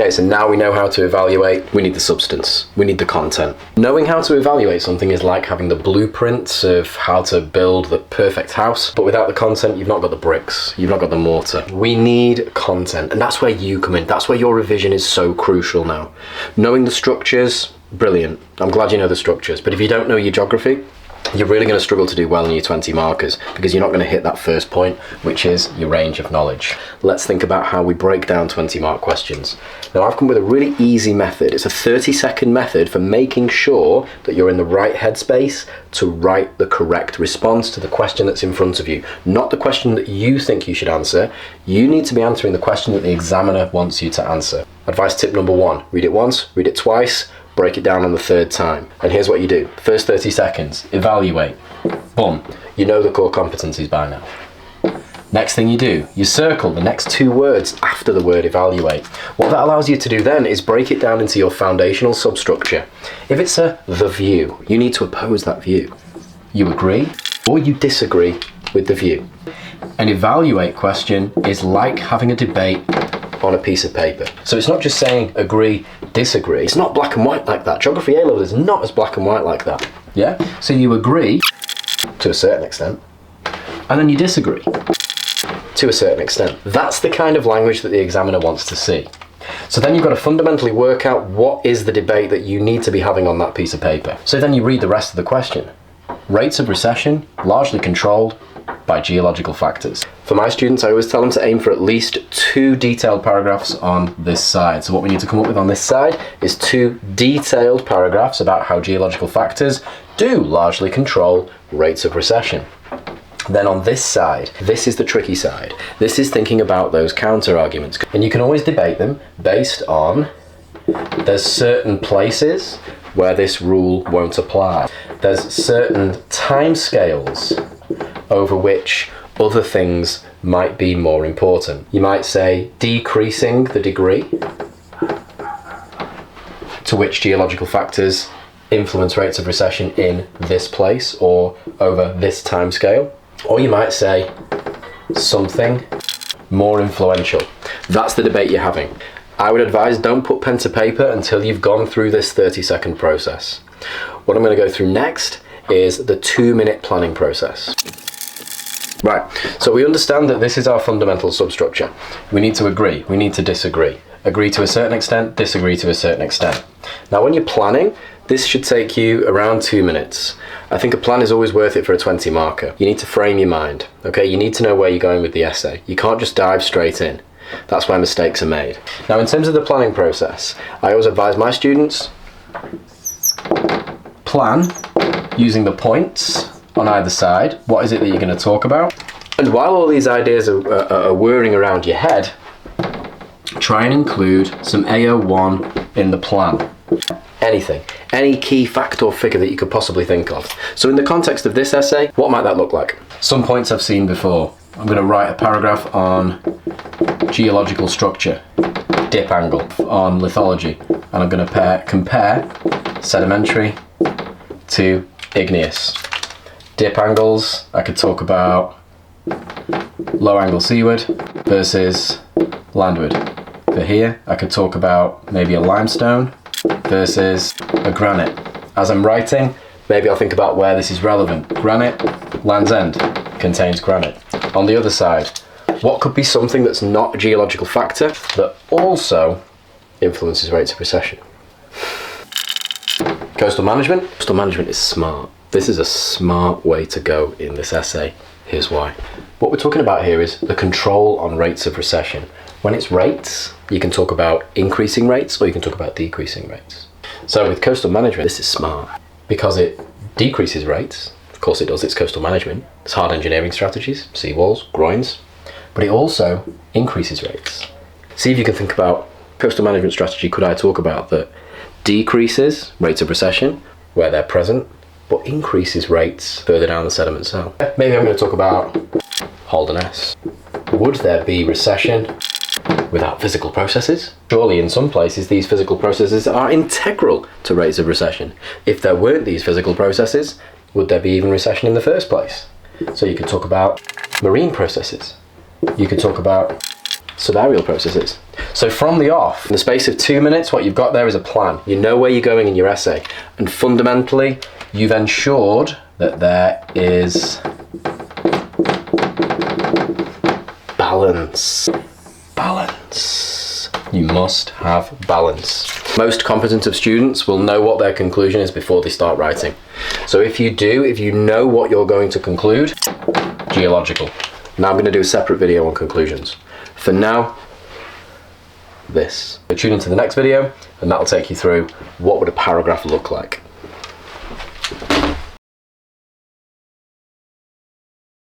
Okay, so now we know how to evaluate. We need the substance. We need the content. Knowing how to evaluate something is like having the blueprints of how to build the perfect house, but without the content, you've not got the bricks, you've not got the mortar. We need content, and that's where you come in. That's where your revision is so crucial now. Knowing the structures, brilliant. I'm glad you know the structures, but if you don't know your geography, you're really going to struggle to do well in your 20 markers because you're not going to hit that first point, which is your range of knowledge. Let's think about how we break down 20 mark questions. Now, I've come with a really easy method. It's a 30-second method for making sure that you're in the right headspace to write the correct response to the question that's in front of you. Not the question that you think you should answer. You need to be answering the question that the examiner wants you to answer. Advice tip number 1, read it once, read it twice, break it down on the third time. And here's what you do. First 30 seconds, evaluate. Boom. You know the core competencies by now. Next thing you do, you circle the next 2 words after the word evaluate. What that allows you to do then is break it down into your foundational substructure. If it's the view, you need to oppose that view. You agree or you disagree with the view. An evaluate question is like having a debate on a piece of paper. So it's not just saying agree, disagree. It's not black and white like that. Geography A level is not as black and white like that. Yeah? So you agree to a certain extent, and then you disagree to a certain extent. That's the kind of language that the examiner wants to see. So then you've got to fundamentally work out what is the debate that you need to be having on that piece of paper. So then you read the rest of the question. Rates of recession largely controlled by geological factors. For my students, I always tell them to aim for at least 2 detailed paragraphs on this side. So what we need to come up with on this side is 2 detailed paragraphs about how geological factors do largely control rates of recession. Then on this side, this is the tricky side. This is thinking about those counter arguments. And you can always debate them based on there's certain places where this rule won't apply. There's certain timescales over which other things might be more important. You might say decreasing the degree to which geological factors influence rates of recession in this place or over this time scale. Or you might say something more influential. That's the debate you're having. I would advise don't put pen to paper until you've gone through this 30-second process. What I'm going to go through next is the 2-minute planning process. Right, so we understand that this is our fundamental substructure. We need to agree, we need to disagree. Agree to a certain extent, disagree to a certain extent. Now when you're planning, this should take you around 2 minutes. I think a plan is always worth it for a 20 marker. You need to frame your mind, okay? You need to know where you're going with the essay. You can't just dive straight in. That's where mistakes are made. Now in terms of the planning process, I always advise my students plan using the points on either side. What is it that you're going to talk about? And while all these ideas are whirring around your head, try and include some AO1 in the plan. Anything, any key fact or figure that you could possibly think of. So in the context of this essay, what might that look like? Some points I've seen before. I'm going to write a paragraph on geological structure, dip angle, on lithology, and I'm going to compare sedimentary to igneous. Dip angles, I could talk about low angle seaward versus landward. For here, I could talk about maybe a limestone versus a granite. As I'm writing, maybe I'll think about where this is relevant. Granite, Land's End contains granite. On the other side, what could be something that's not a geological factor that also influences rates of recession? Coastal management. Coastal management is smart. This is a smart way to go in this essay. Here's why. What we're talking about here is the control on rates of recession. When it's rates, you can talk about increasing rates or you can talk about decreasing rates. So with coastal management, this is smart because it decreases rates. Of course it does, it's coastal management. It's hard engineering strategies, seawalls, groins, but it also increases rates. See if you can think about coastal management strategy. Could I talk about that decreases rates of recession where they're present, but increases rates further down the sediment cell? Maybe I'm going to talk about Holderness. Would there be recession without physical processes? Surely in some places these physical processes are integral to rates of recession. If there weren't these physical processes, would there be even recession in the first place? So you could talk about marine processes. You could talk about Scenario processes. So from the off, in the space of 2 minutes, what you've got there is a plan. You know where you're going in your essay. And fundamentally, you've ensured that there is balance. Balance. You must have balance. Most competent of students will know what their conclusion is before they start writing. So if you know what you're going to conclude, geological. Now I'm going to do a separate video on conclusions. For now, this. Tune into the next video and that'll take you through what would a paragraph look like.